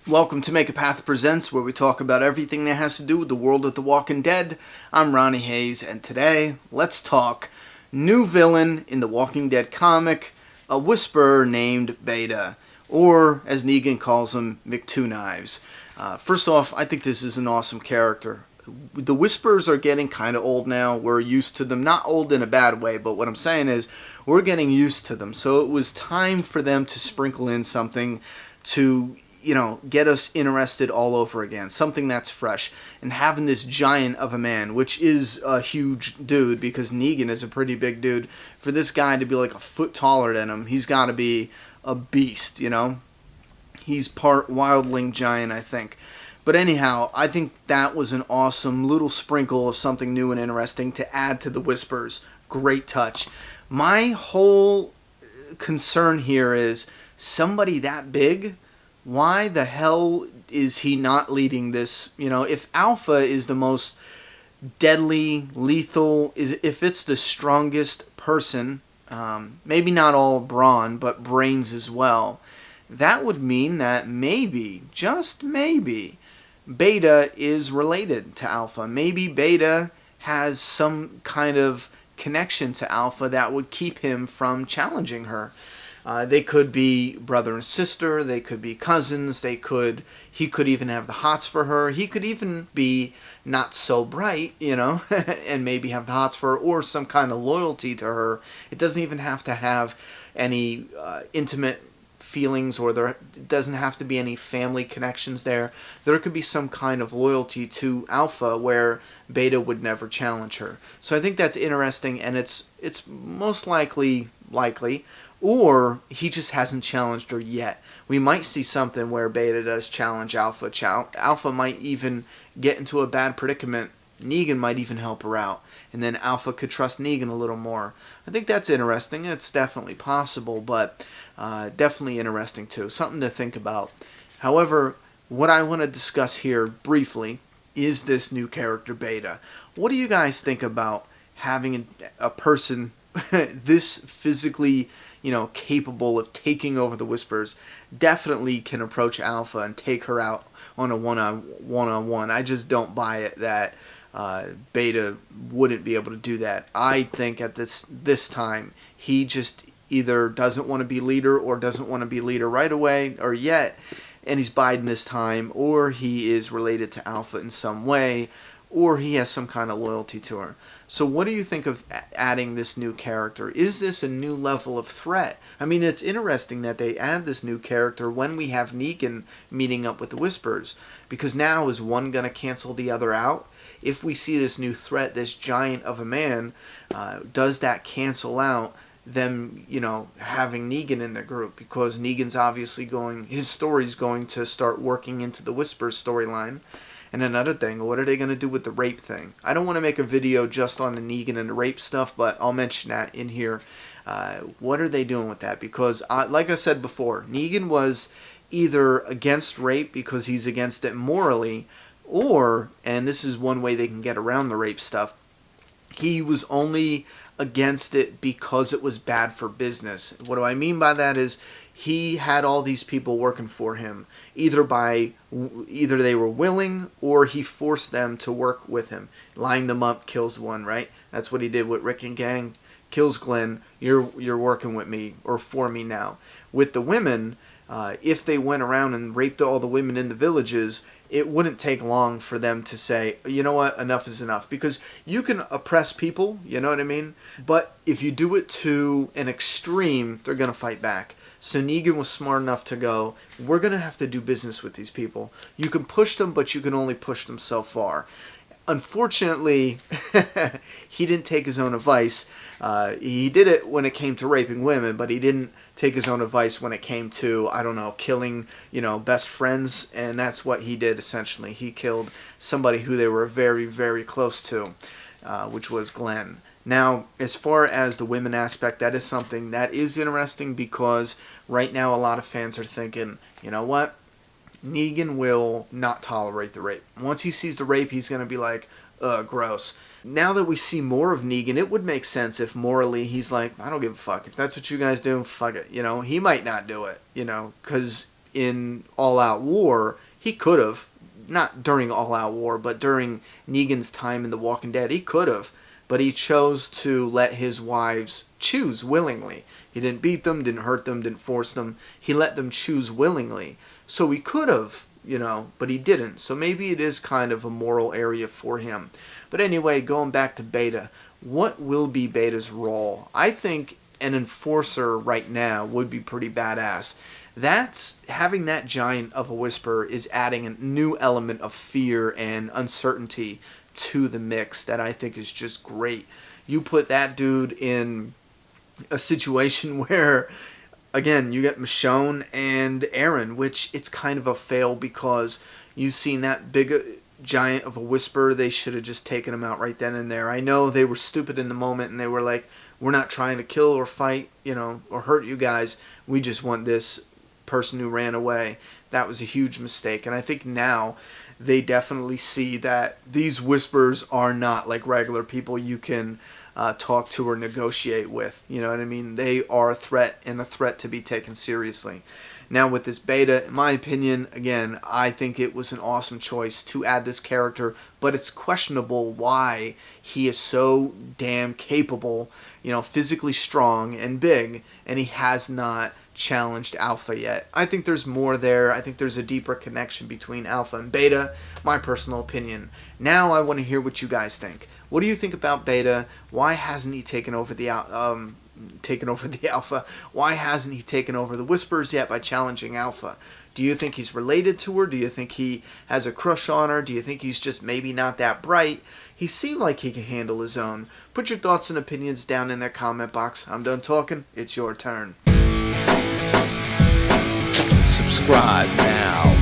Welcome to Make a Path Presents, where we talk about everything that has to do with the world of The Walking Dead. I'm Ronnie Hayes, and today, let's talk new villain in the Walking Dead comic, a whisperer named Beta, or as Negan calls him, McTwo-Knives. First off, I think this is an awesome character. The Whisperers are getting kind of old now. We're used to them. Not old in a bad way, but what I'm saying is we're getting used to them. So it was time for them to sprinkle in something to, get us interested all over again. Something that's fresh. And having this giant of a man, which is a huge dude, because Negan is a pretty big dude, for this guy to be like a foot taller than him, he's got to be a beast, He's part wildling giant, I think. But anyhow, I think that was an awesome little sprinkle of something new and interesting to add to the Whispers. Great touch. My whole concern here is somebody that big, why the hell is he not leading this? If Alpha is the most deadly, lethal, if it's the strongest person, maybe not all brawn, but brains as well, that would mean that maybe, just maybe, Beta is related to Alpha. Maybe Beta has some kind of connection to Alpha that would keep him from challenging her. They could be brother and sister. They could be cousins. He could even have the hots for her. He could even be not so bright, and maybe have the hots for her or some kind of loyalty to her. It doesn't even have to have any intimate feelings, or there doesn't have to be any family connections there. There could be some kind of loyalty to Alpha where Beta would never challenge her. So I think that's interesting, and it's most likely, or he just hasn't challenged her yet. We might see something where Beta does challenge Alpha. Alpha might even get into a bad predicament. Negan might even help her out, and then Alpha could trust Negan a little more. I think that's interesting. It's definitely possible, but definitely interesting too. Something to think about. However, what I want to discuss here briefly is this new character, Beta. What do you guys think about having a person this physically, capable of taking over the Whispers? Definitely can approach Alpha and take her out on a one-on-one. I just don't buy it that Beta wouldn't be able to do that. I think at this time he just either doesn't want to be leader or doesn't want to be leader right away or yet, and he's biding his time, or he is related to Alpha in some way, or he has some kind of loyalty to her. So what do you think of adding this new character? Is this a new level of threat? I mean, it's interesting that they add this new character when we have Negan meeting up with the Whisperers, because now is one going to cancel the other out? If we see this new threat, this giant of a man, does that cancel out them, having Negan in the group? Because Negan's obviously his story's going to start working into the Whispers storyline. And another thing, what are they going to do with the rape thing? I don't want to make a video just on the Negan and the rape stuff, but I'll mention that in here. What are they doing with that? Because, like I said before, Negan was either against rape because he's against it morally, or, and this is one way they can get around the rape stuff, he was only against it because it was bad for business. What do I mean by that is he had all these people working for him. Either they were willing or he forced them to work with him. Lining them up kills one, right? That's what he did with Rick and Gang. Kills Glenn. You're working with me or for me now. With the women, if they went around and raped all the women in the villages, it wouldn't take long for them to say, you know what, enough is enough. Because you can oppress people, you know what I mean? But if you do it to an extreme, they're going to fight back. So Negan was smart enough to go, we're going to have to do business with these people. You can push them, but you can only push them so far. Unfortunately, he didn't take his own advice. He did it when it came to raping women, but he didn't take his own advice when it came to, killing, best friends. And that's what he did, essentially. He killed somebody who they were very, very close to, which was Glenn. Now, as far as the women aspect, that is something that is interesting, because right now a lot of fans are thinking, you know what? Negan will not tolerate the rape. Once he sees the rape, he's going to be like, gross. Now that we see more of Negan, it would make sense if morally he's like, I don't give a fuck. If that's what you guys do, fuck it. He might not do it, because in All Out War, he could have, not during All Out War, but during Negan's time in The Walking Dead, he could have, but he chose to let his wives choose willingly. He didn't beat them, didn't hurt them, didn't force them. He let them choose willingly. So he could have, but he didn't. So maybe it is kind of a moral area for him. But anyway, going back to Beta, what will be Beta's role? I think an enforcer right now would be pretty badass. Having that giant of a whisperer is adding a new element of fear and uncertainty to the mix that I think is just great. You put that dude in a situation where, again, you get Michonne and Aaron, which it's kind of a fail because you've seen that big giant of a whisperer. They should have just taken him out right then and there. I know they were stupid in the moment and they were like, we're not trying to kill or fight, or hurt you guys. We just want this person who ran away. That was a huge mistake. And I think now they definitely see that these whisperers are not like regular people you can talk to or negotiate with. You know what I mean? They are a threat and a threat to be taken seriously. Now with this Beta, in my opinion, again, I think it was an awesome choice to add this character, but it's questionable why he is so damn capable, physically strong and big, and he has not challenged Alpha yet. I think there's more there. I think there's a deeper connection between Alpha and Beta, my personal opinion. Now I want to hear what you guys think. What do you think about Beta? Why hasn't he taken over the Alpha? Why hasn't he taken over the Whispers yet by challenging Alpha? Do you think he's related to her? Do you think he has a crush on her? Do you think he's just maybe not that bright? He seemed like he can handle his own. Put your thoughts and opinions down in that comment box. I'm done talking. It's your turn. Subscribe now.